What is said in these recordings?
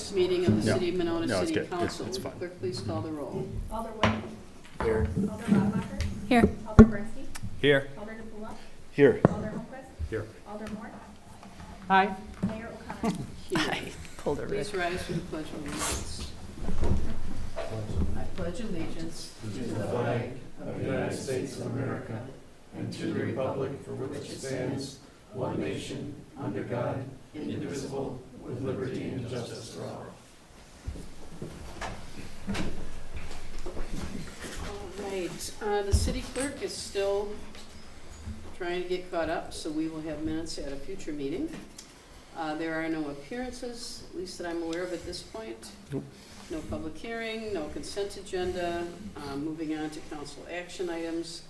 first meeting of the City of Monona No, it's City good. Council. It's fine. Clerk, please call the roll. Alder Wood. Here. Alder Rademacher. Here. Alder Bernstein. Here. Alder DePula. Here. Alder Holmquist. Here. Alder Moore. Hi. Mayor O'Connor. Here. Pulled it Please rise for the Pledge of Allegiance. I pledge allegiance to the flag of the United States of America and to the republic for which it stands, one nation, under God, indivisible, with liberty and justice for all. All right, the city clerk is still trying to get caught up, so we will have minutes at a future meeting. There are no appearances, at least that I'm aware of at this point. Nope. No public hearing, no consent agenda. Moving on to council action items.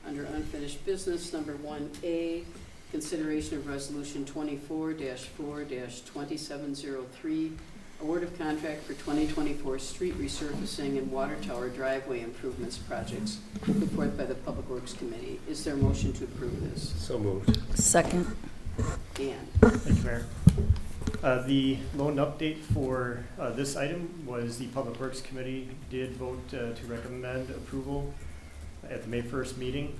Under unfinished business, number 1A, consideration of resolution 24-4-2703, award of contract for 2024 street resurfacing and water tower driveway improvements projects put forth by the Public Works Committee. Is there a motion to approve this? So moved. Second. Dan? Thank you, Mayor. The loan update for this item was the Public Works Committee did vote to recommend approval at the May 1st meeting.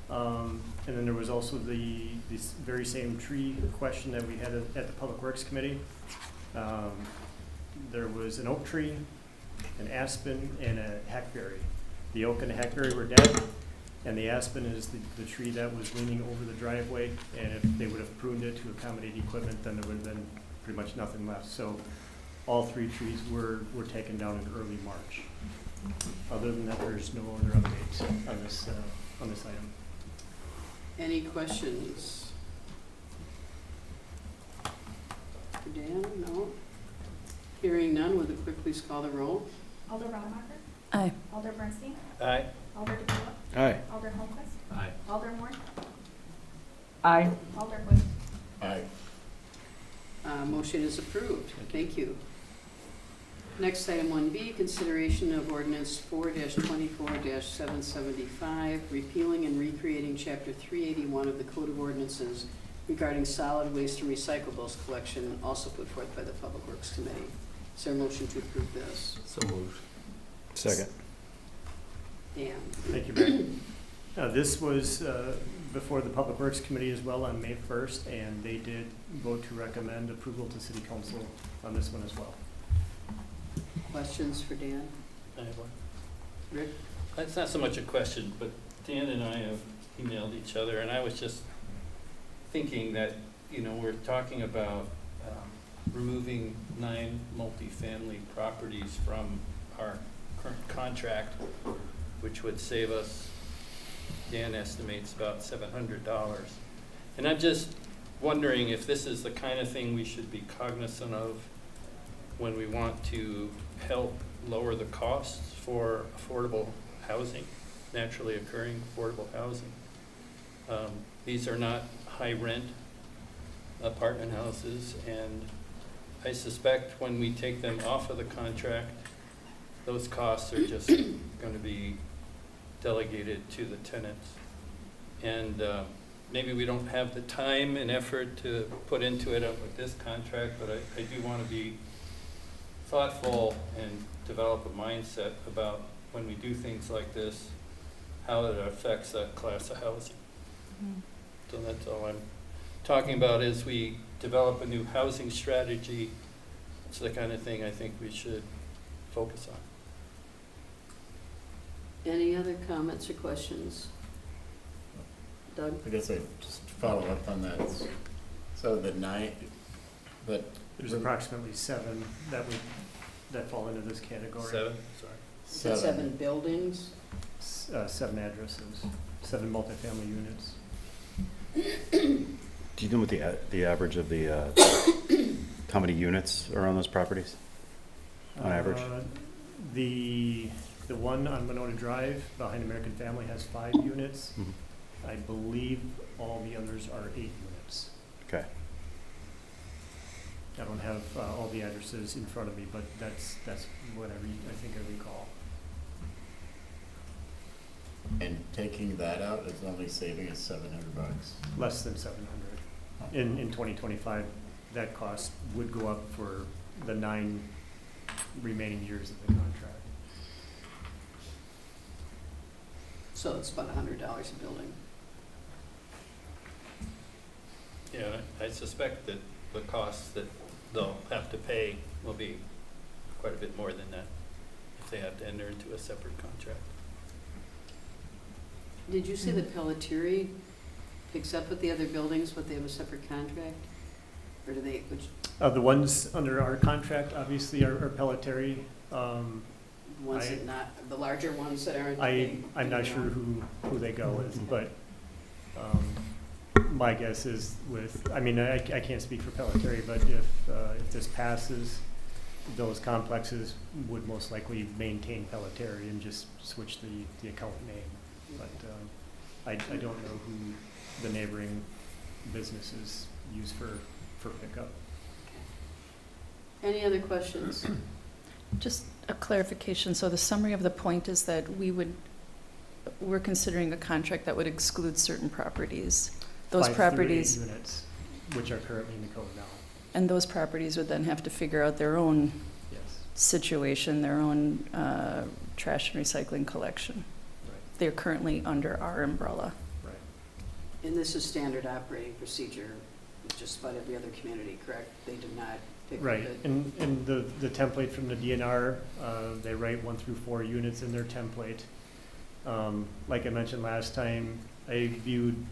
And then there was also this very same tree question that we had at the Public Works Committee. There was an oak tree, an aspen, and a hackberry. The oak and the hackberry were dead, and the aspen is the tree that was leaning over the driveway, and if they would have pruned it to accommodate equipment, then there would have been pretty much nothing left. So all three trees were taken down in early March. Other than that, there's no other updates on this item. Any questions? For Dan? No? Hearing none, would the clerk please call the roll? Alder Rademacher. Aye. Alder Bernstein. Aye. Alder DePula. Aye. Alder Holmquist. Aye. Alder Moore. Aye. Alder Wood. Aye. Motion is approved. Thank you. Next, item 1B, consideration of ordinance 4-24-775, repealing and recreating Chapter 381 of the Code of Ordinances regarding solid waste and recyclables collection, also put forth by the Public Works Committee. Is there a motion to approve this? So moved. Second. Dan? Thank you, Mayor. This was before the Public Works Committee as well on May 1st, and they did vote to recommend approval to City Council on this one as well. Questions for Dan? I have one. Rick? It's not so much a question, but Dan and I have emailed each other, and I was just thinking that, we're talking about removing 9 multifamily properties from our current contract, which would save us, Dan estimates, about $700. And I'm just wondering if this is the kind of thing we should be cognizant of when we want to help lower the costs for affordable housing, naturally occurring affordable housing. These are not high rent apartment houses, and I suspect when we take them off of the contract, those costs are just going to be delegated to the tenants. And maybe we don't have the time and effort to put into it with this contract, but I do want to be thoughtful and develop a mindset about when we do things like this, how it affects that class of housing. So that's all I'm talking about as we develop a new housing strategy. It's the kind of thing I think we should focus on. Any other comments or questions? Doug? I guess I just follow up on that. So the 9, but There's approximately 7 that fall into this category. 7, sorry. 7 buildings? 7 addresses, 7 multifamily units. Do you know what the average of the how many units are on those properties on average? The one on Monona Drive behind American Family has 5 units. Mhm. I believe all the others are 8 units. Okay. I don't have all the addresses in front of me, but that's what I think I recall. and taking that out is only saving us $700. Less than 700. In 2025, that cost would go up for the 9 remaining years of the contract. So it's about $100 a building. Yeah, I suspect that the costs that they'll have to pay will be quite a bit more than that if they have to enter into a separate contract. Did you say that Pelletieri picks up with the other buildings, but they have a separate contract? Or do they, which The ones under our contract, obviously, are Pelletieri. ones that not, the larger ones that aren't? I'm not sure who they go with, but my guess is with, I mean, I can't speak for Pelletieri, but if this passes, those complexes would most likely maintain Pelletieri and just switch the account name. But I don't know who the neighboring businesses use for pickup. Any other questions? Just a clarification. So the summary of the point is that we're considering a contract that would exclude certain properties. Those 5 through 8 properties, units, which are currently in the code now. and those properties would then have to figure out their own Yes. situation, their own trash and recycling collection. Right. They're currently under our umbrella. Right. And this is standard operating procedure with just about every other community, correct? They do not pick up Right, it. and the template from the DNR, they write 1 through 4 units in their template. Like I mentioned last time, I viewed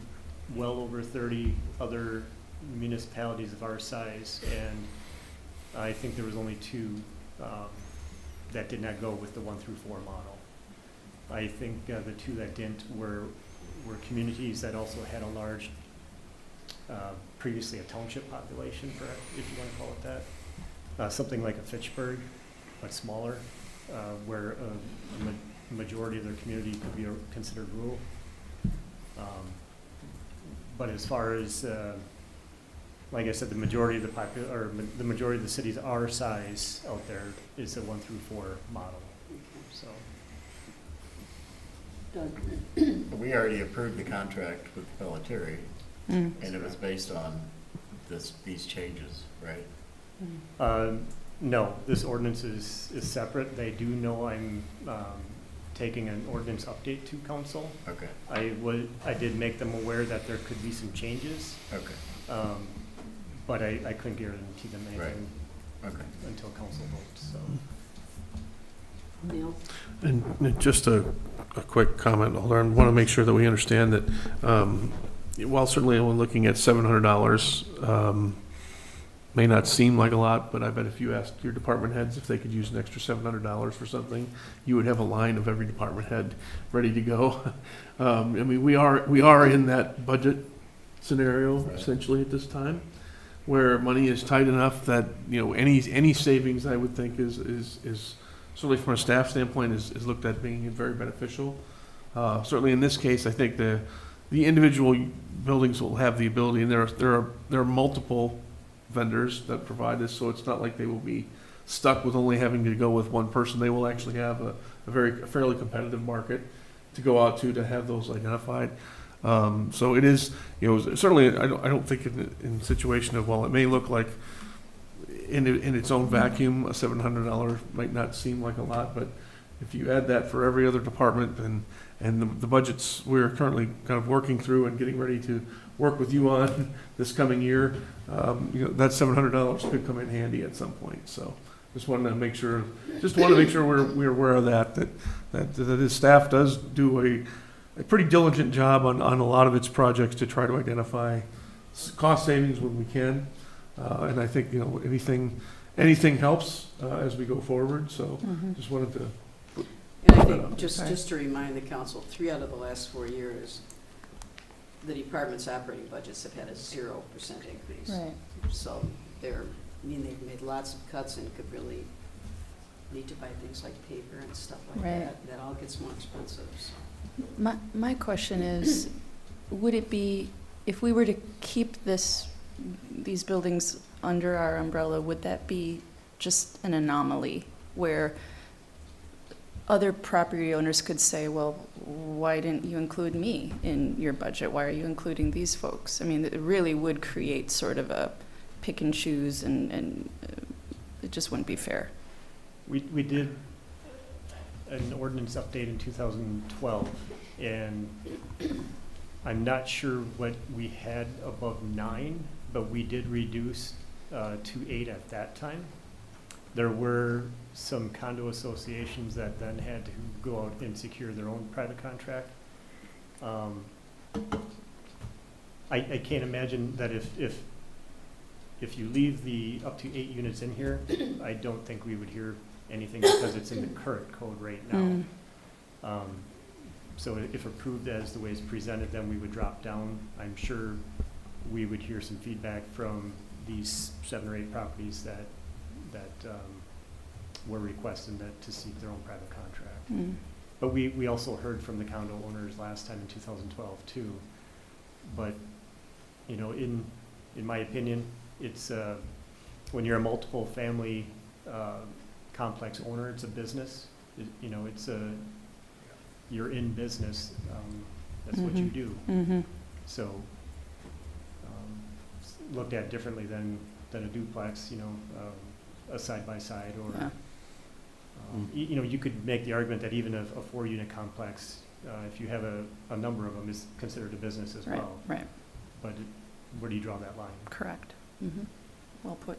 well over 30 other municipalities of our size, and I think there was only 2 that did not go with the 1 through 4 model. I think the 2 that didn't were communities that also had a large, previously a township population, if you want to call it that. Something like a Fitchburg, but smaller, where a majority of their community could be considered rural. But as far as, like I said, the majority of the majority of the cities our size out there is a 1 through 4 model, so. Doug? We already approved the contract with Pelletieri, Mm. and it was based on these changes, right? No, this ordinance is separate. They do know I'm taking an ordinance update to council. Okay, I did make them aware that there could be some changes, okay, but I couldn't guarantee them anything okay. until council votes, so. Neil? And just a quick comment, Alder, I want to make sure that we understand that while certainly when looking at $700 may not seem like a lot, but I bet if you asked your department heads if they could use an extra $700 for something, you would have a line of every department head ready to go. I mean, we are in that budget scenario Right. essentially at this time, where money is tight enough that, you know, any savings I would think is certainly from a staff standpoint is looked at being very beneficial. Certainly in this case, I think the individual buildings will have the ability, and there are multiple vendors that provide this, so it's not like they will be stuck with only having to go with one person. They will actually have a fairly competitive market to go out to have those identified. So it is, you know, certainly I don't think in the situation of, well, it may look like in its own vacuum, a $700 might not seem like a lot, but if you add that for every other department and the budgets we're currently kind of working through and getting ready to work with you on this coming year, you know, that $700 could come in handy at some point. So just wanted to make sure, we're aware of that the staff does do a pretty diligent job on a lot of its projects to try to identify cost savings when we can. And I think, you know, anything helps as we go forward. So just wanted to. And I think, just to remind the council, 3 out of the last 4 years, the department's operating budgets have had a 0% increase. Right. So they've made lots of cuts and could really need to buy things like paper and stuff like Right. that. That all gets more expensive, so. My question is, would it be, if we were to keep these buildings under our umbrella, would that be just an anomaly where other property owners could say, well, why didn't you include me in your budget? Why are you including these folks? I mean, it really would create sort of a pick and choose and It just wouldn't be fair. We did an ordinance update in 2012, and I'm not sure what we had above 9, but we did reduce to 8 at that time. There were some condo associations that then had to go out and secure their own private contract. I can't imagine that if you leave the up to 8 units in here, I don't think we would hear anything because it's in the current code right now. Mm. So if approved as the way it's presented, then we would drop down. I'm sure we would hear some feedback from these 7 or 8 properties that were requesting that to seek their own private contract. Mm. But we also heard from the condo owners last time in 2012 too. But, you know, in my opinion, it's, when you're a multiple family complex owner, it's a business. You know, it's you're in business. That's what you do. Mm-hmm. So, looked at differently than a duplex, you know, a side-by-side or, Yeah. you know, you could make the argument that even a 4-unit complex, if you have a number of them, is considered a business as Right, well. right, But where do you draw that line? correct. Mm-hmm. Well put.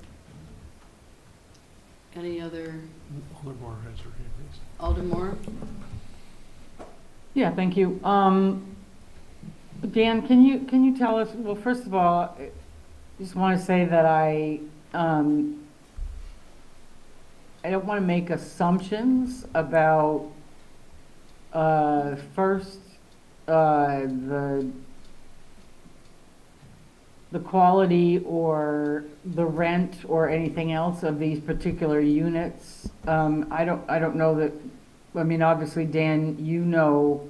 Any other, Aldermore has her hand raised. Aldermore? Yeah, thank you. Dan, can you tell us, well, first of all, I just want to say that I don't want to make assumptions about, first, the quality or the rent or anything else of these particular units. I don't know that, I mean, obviously, Dan, you know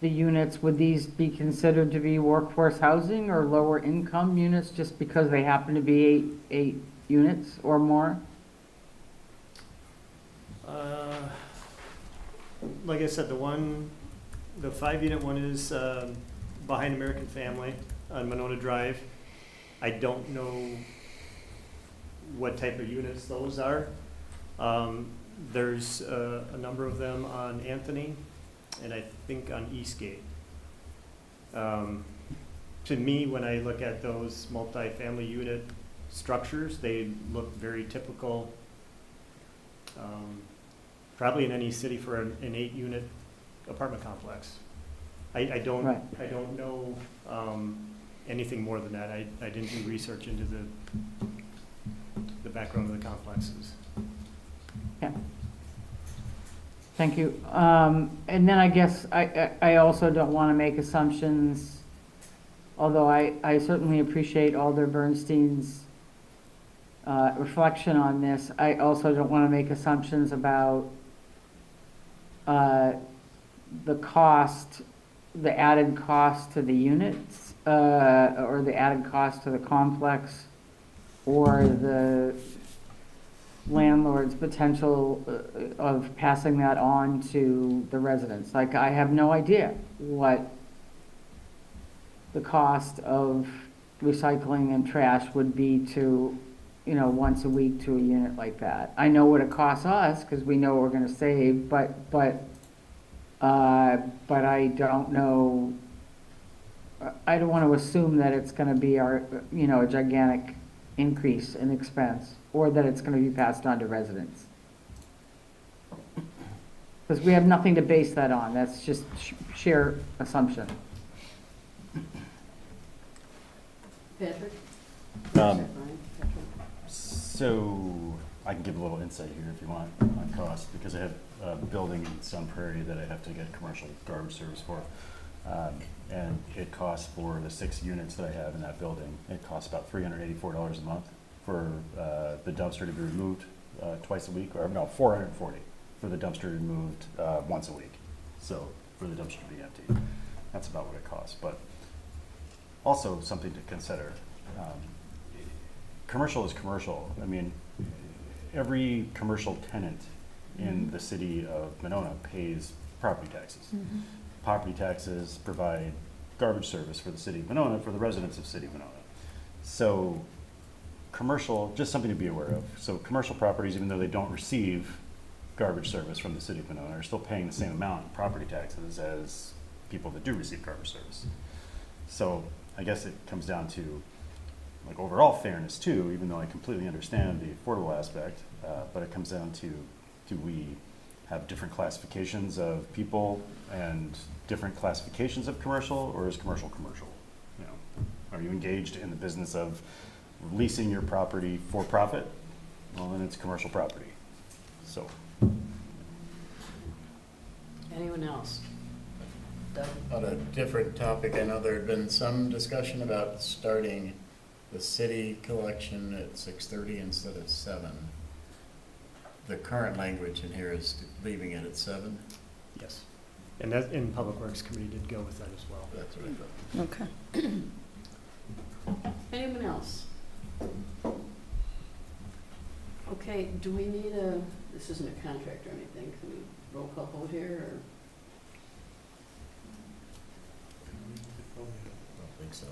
the units, would these be considered to be workforce housing or lower income units just because they happen to be eight units or more? Like I said, the 5-unit one is behind American Family on Monona Drive. I don't know what type of units those are. There's a number of them on Anthony, and I think on Eastgate. To me, when I look at those multifamily unit structures, they look very typical, probably in any city for an 8-unit apartment complex. I don't Right. know anything more than that. I didn't do research into the background of the complexes. Yeah. Thank you. And then I guess I also don't want to make assumptions, although I certainly appreciate Alder Bernstein's reflection on this. I also don't want to make assumptions about the cost, the added cost to the units, or the added cost to the complex, or the landlord's potential of passing that on to the residents. Like, I have no idea what the cost of recycling and trash would be to, you know, once a week to a unit like that. I know what it costs us, because we know what we're gonna save, but I don't know, I don't want to assume that it's gonna be a gigantic increase in expense, or that it's gonna be passed on to residents. Because we have nothing to base that on, that's just sheer assumption. Patrick? Um, Patrick? So I can give a little insight here if you want on cost, because I have a building in Sun Prairie that I have to get commercial garbage service for. And it costs, for the 6 units that I have in that building, it costs about $384 a month for the dumpster to be removed twice a week, or no, $440 for the dumpster to be removed once a week. So for the dumpster to be empty, that's about what it costs. But also something to consider. Commercial is commercial. I mean, every commercial tenant in the city of Monona pays property taxes. Mm-hmm. Property taxes provide garbage service for the city of Monona, for the residents of city of Monona. So commercial, just something to be aware of. So commercial properties, even though they don't receive garbage service from the city of Winona, are still paying the same amount in property taxes as people that do receive garbage service. So I guess it comes down to like overall fairness too, even though I completely understand the affordable aspect, but it comes down to, do we have different classifications of people and different classifications of commercial, or is commercial commercial? You know, are you engaged in the business of leasing your property for profit? Well, then it's commercial property. So, Anyone else? Doug? On a different topic, I know there had been some discussion about starting the city collection at 6:30 instead of 7. The current language in here is leaving it at 7. Yes. And that, and Public Works Committee did go with that as well. That's what I thought. Okay. Anyone else? Okay, do we need a, this isn't a contract or anything, can we roll call vote here, or? I don't think so.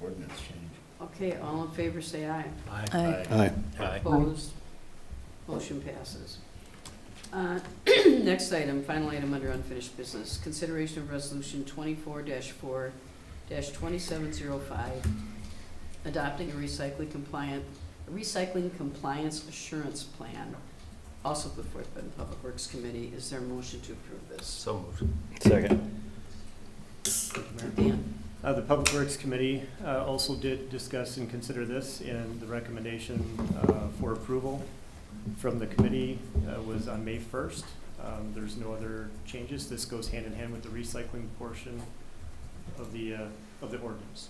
Ordinance change. Okay, all in favor, say aye. Aye. Aye. Opposed? Motion passes. Next item, final item under unfinished business, consideration of resolution 24-4-2705, adopting a recycling compliance assurance plan, also put forth by the Public Works Committee. Is there a motion to approve this? So moved. second. Dan? The Public Works Committee also did discuss and consider this, and the recommendation for approval from the committee was on May 1st. There's no other changes. This goes hand in hand with the recycling portion of the ordinance.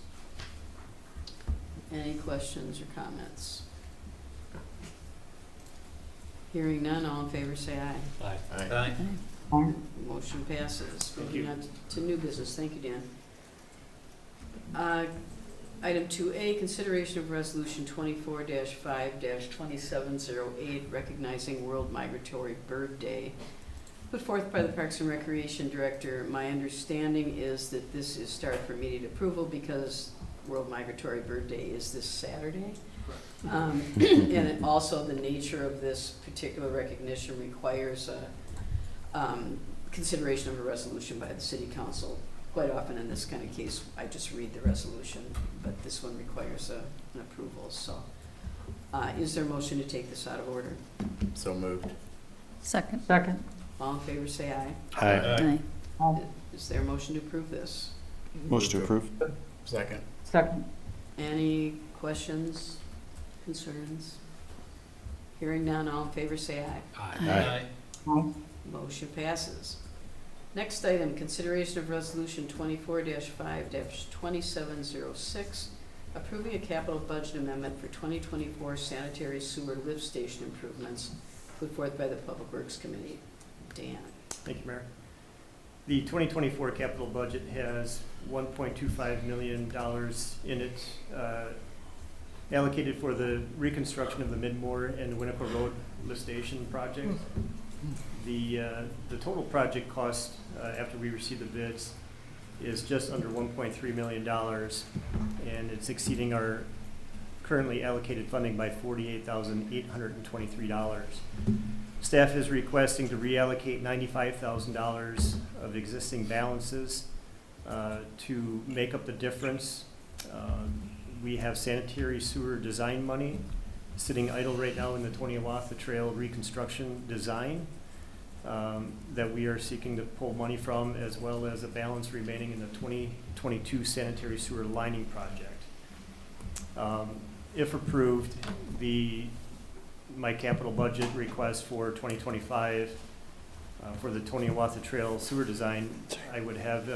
Any questions or comments? Hearing none, all in favor say aye. Aye. Motion passes. Thank Moving you. on to new business. Thank you, Dan. Item 2A, consideration of resolution 24-5-2708, recognizing World Migratory Bird Day, put forth by the Parks and Recreation Director. My understanding is that this is start for immediate approval because World Migratory Bird Day is this Saturday. And it also, the nature of this particular recognition requires a consideration of a resolution by the City Council. Quite often in this kind of case, I just read the resolution, but this one requires an approval, so. Is there a motion to take this out of order? So moved. Second. Second. All in favor, say aye. Aye. Is there a motion to approve this? Motion to approve. Second. Second. Any questions, concerns? Hearing none, all in favor, say aye. Aye. Motion passes. Next item, consideration of resolution 24-5-2706, approving a capital budget amendment for 2024 sanitary sewer lift station improvements, put forth by the Public Works Committee. Dan? Thank you, Mayor. The 2024 capital budget has $1.25 million in it, allocated for the reconstruction of the Midmore and Winnequa Road lift station project. The total project cost, after we receive the bids, is just under $1.3 million, and it's exceeding our currently allocated funding by $48,823. Staff is requesting to reallocate $95,000 of existing balances to make up the difference. We have sanitary sewer design money sitting idle right now in the Tony Awatha Trail reconstruction design that we are seeking to pull money from, as well as a balance remaining in the 2022 sanitary sewer lining project. If approved, my capital budget request for 2025 for the Tony Awatha Trail sewer design, I would have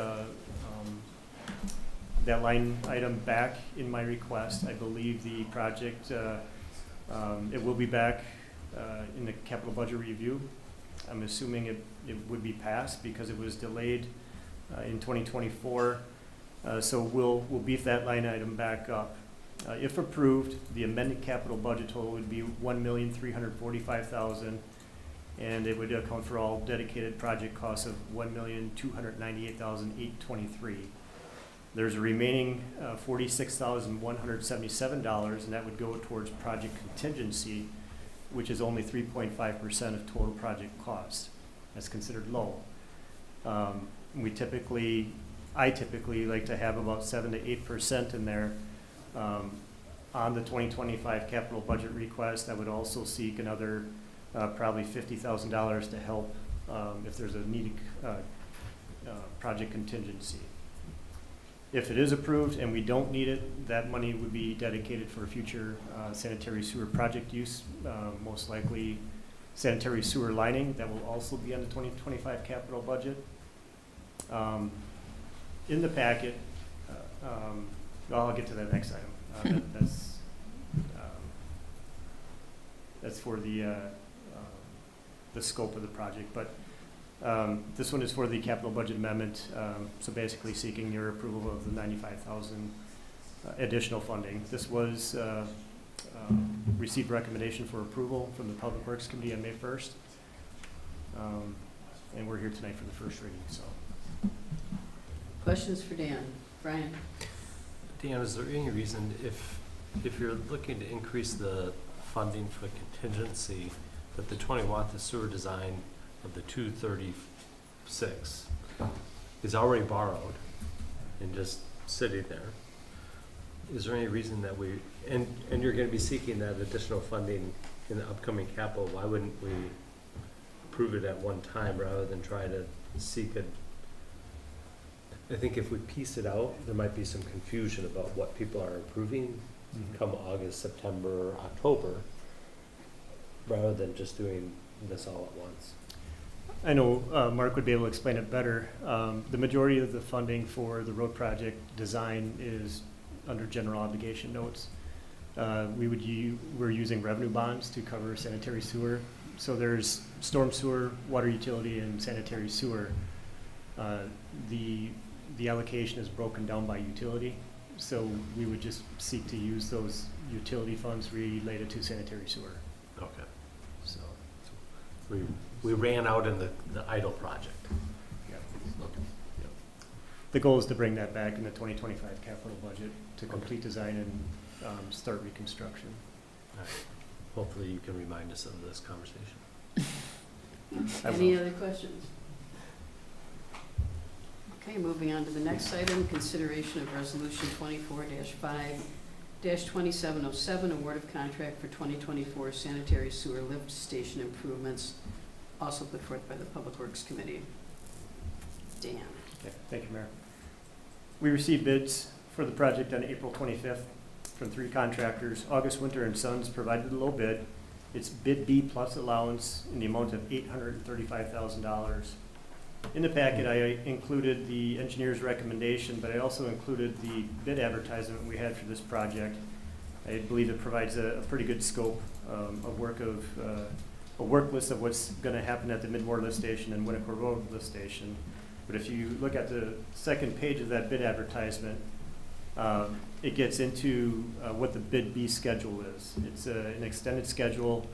that line item back in my request. I believe the project, it will be back in the capital budget review. I'm assuming it would be passed because it was delayed in 2024. So we'll beef that line item back up. If approved, the amended capital budget total would be $1,345,000, and it would account for all dedicated project costs of $1,298,823. There's a remaining $46,177, and that would go towards project contingency, which is only 3.5% of total project cost. That's considered low. I typically like to have about 7 to 8% in there. On the 2025 capital budget request, I would also seek another probably $50,000 to help if there's a needed project contingency. If it is approved and we don't need it, that money would be dedicated for future sanitary sewer project use, most likely sanitary sewer lining. That will also be on the 2025 capital budget. In the packet, I'll get to that next item. That's for the scope of the project, but this one is for the capital budget amendment, so basically seeking your approval of the 95,000 additional funding. This was received recommendation for approval from the Public Works Committee on May 1st, and we're here tonight for the first reading. So, Questions for Dan? Brian? Dan, is there any reason if you're looking to increase the funding for contingency, that the 20 the sewer design of the 236 is already borrowed and just sitting there? Is there any reason that and you're going to be seeking that additional funding in the upcoming capital, why wouldn't we approve it at one time rather than try to seek it? I think if we piece it out, there might be some confusion about what people are approving come August, September, October, rather than just doing this all at once. I know Mark would be able to explain it better. The majority of the funding for the road project design is under general obligation notes. We're using revenue bonds to cover sanitary sewer. So there's storm sewer, water utility, and sanitary sewer. The allocation is broken down by utility. So we would just seek to use those utility funds related to sanitary sewer. Okay. So, We ran out in the idle project. yeah. Okay. The goal is to bring that back in the 2025 capital budget to complete design and start reconstruction. All right. Hopefully you can remind us of this conversation. Any other questions? Okay, moving on to the next item, consideration of resolution 24-5-2707, award of contract for 2024 sanitary sewer lift station improvements, also put forth by the Public Works Committee. Dan. Okay, thank you, Mayor. We received bids for the project on April 25th from 3 contractors. August Winter and Sons provided the low bid. It's bid B plus allowance in the amount of $835,000. In the packet, I included the engineer's recommendation, but I also included the bid advertisement we had for this project. I believe it provides a pretty good scope of work a work list of what's going to happen at the Midmore lift station and Winnequa Road lift station. But if you look at the second page of that bid advertisement, it gets into what the bid B schedule is. It's an extended schedule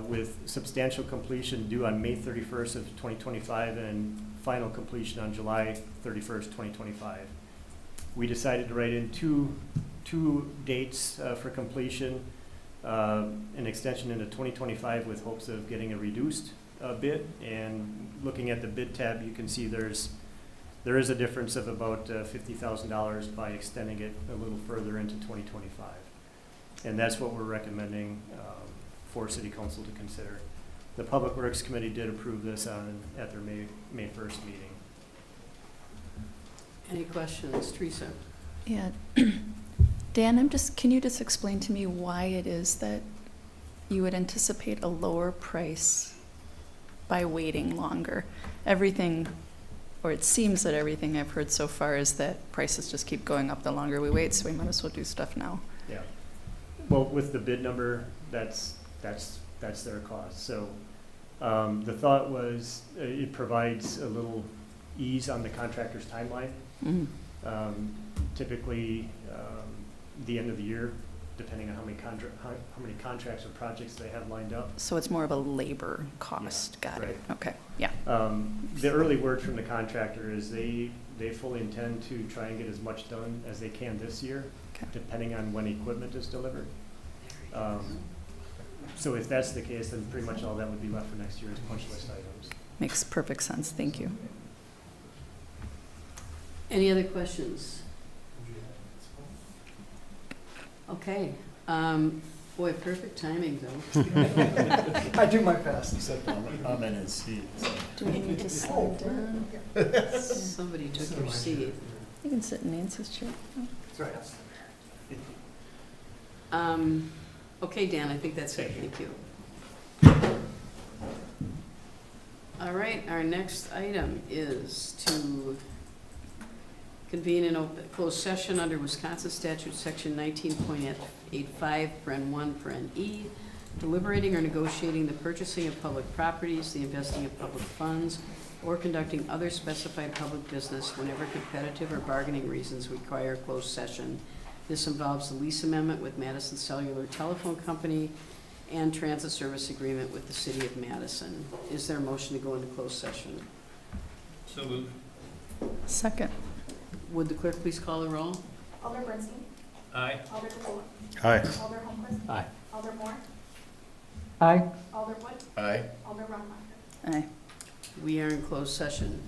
with substantial completion due on May 31st of 2025 and final completion on July 31st, 2025. We decided to write in two dates for completion, an extension into 2025 with hopes of getting a reduced bid. And looking at the bid tab, you can see there is a difference of about $50,000 by extending it a little further into 2025. And that's what we're recommending for City Council to consider. The Public Works Committee did approve this at their May 1st meeting. Any questions? Teresa? Yeah. Dan, can you just explain to me why it is that you would anticipate a lower price by waiting longer? Everything, or it seems that everything I've heard so far is that prices just keep going up the longer we wait, so we might as well do stuff now. Yeah. Well, with the bid number, that's their cost. So the thought was it provides a little ease on the contractor's timeline. Mm-hmm. Typically, the end of the year depending on how many contracts or projects they have lined up. So it's more of a labor cost, got it, okay, yeah. The early word from the contractor is they fully intend to try and get as much done as they can this year, Okay. depending on when equipment is delivered. So if that's the case, then pretty much all that would be left for next year is punch list items. Makes perfect sense, thank you. Any other questions? Okay, boy, perfect timing though. I do my best. Except I'm in his seat, so. Do we need to slide down? Somebody took your seat. You can sit in Nancy's chair. Okay, Dan, I think that's it, thank you. All right, our next item is to convene an open, closed session under Wisconsin statute section 19.85, paren 1, paren E, deliberating or negotiating the purchasing of public properties, the investing of public funds, or conducting other specified public business whenever competitive or bargaining reasons require closed session. This involves the lease amendment with Madison Cellular Telephone Company and transit service agreement with the city of Madison. Is there a motion to go into closed session? So moved. Second. Would the clerk please call the roll? Alder Bernstein? Aye. Alder Capella? Aye. Alder Holmquist? Aye. Alder Moore? Aye. Alder Wood? Aye. Alder Rademacher? Aye. We are in closed session.